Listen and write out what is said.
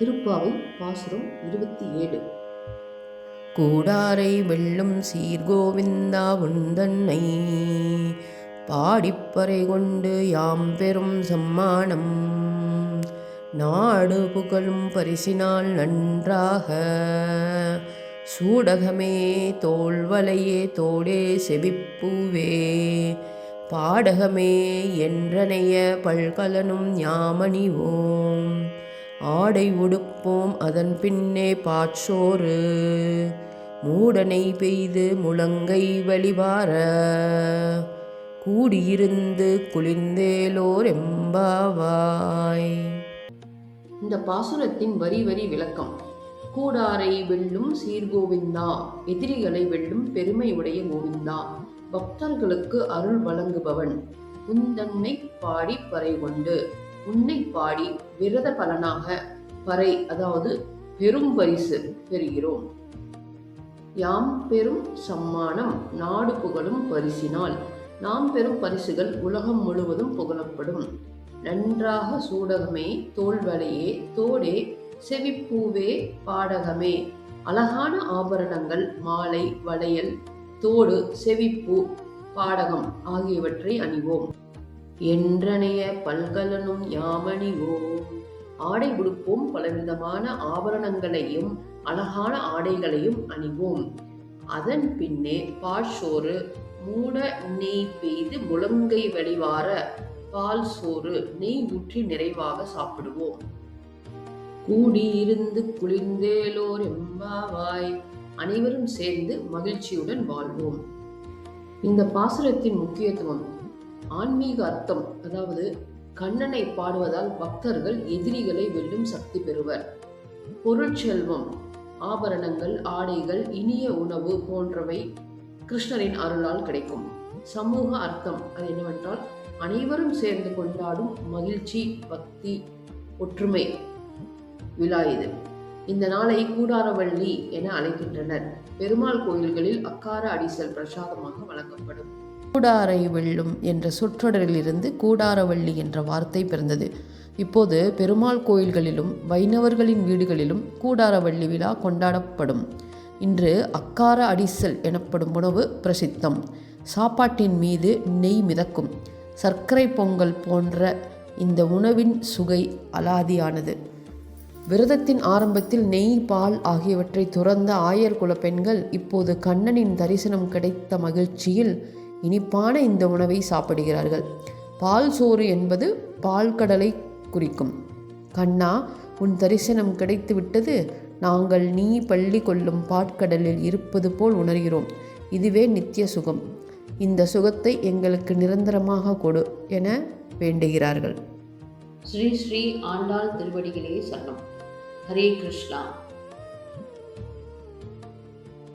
திருப்பாவை பாசுரம் 27. கூடாரை வெல்லும் சீர்கோவிந்தா உந்தன்னை பாடிப்பறை கொண்டு யாம் பெரும் சம்மானம் நாடு புகழும் பரிசினால் நன்றாக சூடகமே தோள்வலையே தோடே செவிப்பூவே பாடகமே என்றனைய பல்கலனும் ஞாமணிவோம் ஆடை உடுப்போம் அதன் பின்னே பாற்சோறு மூடனை பெய்து முழங்கை வழிவார கூடியிருந்து குளிர்ந்தேலோர் எம்பாவாய். இந்த பாசுரத்தின் வரி வரி விளக்கம். கூடாரை வெல்லும் சீர்கோவிந்தா, எதிரிகளை வெல்லும் பெருமை உடைய கோவிந்தா, பக்தர்களுக்கு அருள் வழங்குபவன், உந்தன்னை பாடி பறை கொண்டு, உன்னை பாடி விரத பலனாக பறை அதாவது பெரும் பரிசு பெறுகிறோம். யாம் பெரும் சம்மானம் நாடு புகழும் பரிசினால், நாம் பெரும் பரிசுகள் உலகம் முழுவதும் புகழப்படும். நன்றாக சூடகமே தோள்வலையே தோடே செவிப்பூவே பாடகமே, அழகான ஆபரணங்கள் மாலை வளையல் தோடு செவிப்பூ பாடகம் ஆகியவற்றை அணிவோம். என்றனைய பல்கலனும் யாமணிவோம், ஆடை உடுப்போம், பலவிதமான ஆபரணங்களையும் அழகான ஆடைகளையும் அணிவோம். அதன் பின்னே பாற்சோறு மூட நெய் பெய்து முழங்கை வழிவார பால் சோறு நெய் ஊற்றி நிறைவாக சாப்பிடுவோம். கூடியிருந்து குளிர்ந்தேலோர் எம்பாவாய், அனைவரும் சேர்ந்து மகிழ்ச்சியுடன் வாழ்வோம். இந்த பாசுரத்தின் முக்கியத்துவம் ஆன்மீக அர்த்தம். அதாவது கண்ணனை பாடுவதால் பக்தர்கள் எதிரிகளை வெல்லும் சக்தி பெறுவர். பொருட்செல்வம், ஆபரணங்கள், ஆடைகள், இனிய உணவு போன்றவை கிருஷ்ணரின் அருளால் கிடைக்கும். சமூக அர்த்தம் அது என்னவென்றால் அனைவரும் சேர்ந்து கொண்டாடும் மகிழ்ச்சி, பக்தி, ஒற்றுமை விழா இது. இந்த நாளை கூடாரவள்ளி என அழைக்கின்றனர். பெருமாள் கோயில்களில் அக்கார அடிசல் பிரசாதமாக வழங்கப்படும். கூடாரை வெல்லும் என்ற சொற்றொடரிலிருந்து கூடாரவள்ளி என்ற வார்த்தை பிறந்தது. இப்போது பெருமாள் கோயில்களிலும் வைணவர்களின் வீடுகளிலும் கூடாரவள்ளி விழா கொண்டாடப்படும். இன்று அக்கார அடிசல் எனப்படும் உணவு பிரசித்தம். சாப்பாட்டின் மீது நெய் மிதக்கும். சர்க்கரை பொங்கல் போன்ற இந்த உணவின் சுவை அலாதியானது. விரதத்தின் ஆரம்பத்தில் நெய், பால் ஆகியவற்றை துறந்த ஆயர் குல பெண்கள் இப்போது கண்ணனின் தரிசனம் கிடைத்த மகிழ்ச்சியில் இனிப்பான இந்த உணவை சாப்பிடுகிறார்கள். பால் சோறு என்பது பால்கடலை குறிக்கும். கண்ணா, உன் தரிசனம் கிடைத்து விட்டது. நாங்கள் நீ பள்ளி கொள்ளும் பாற்கடலில் இருப்பது போல் உணர்கிறோம். இதுவே நித்திய சுகம். இந்த சுகத்தை எங்களுக்கு நிரந்தரமாக கொடு என வேண்டுகிறார்கள். ஸ்ரீ ஸ்ரீ ஆண்டாள் திருவடிகளே சரணம். ஹரே கிருஷ்ணா.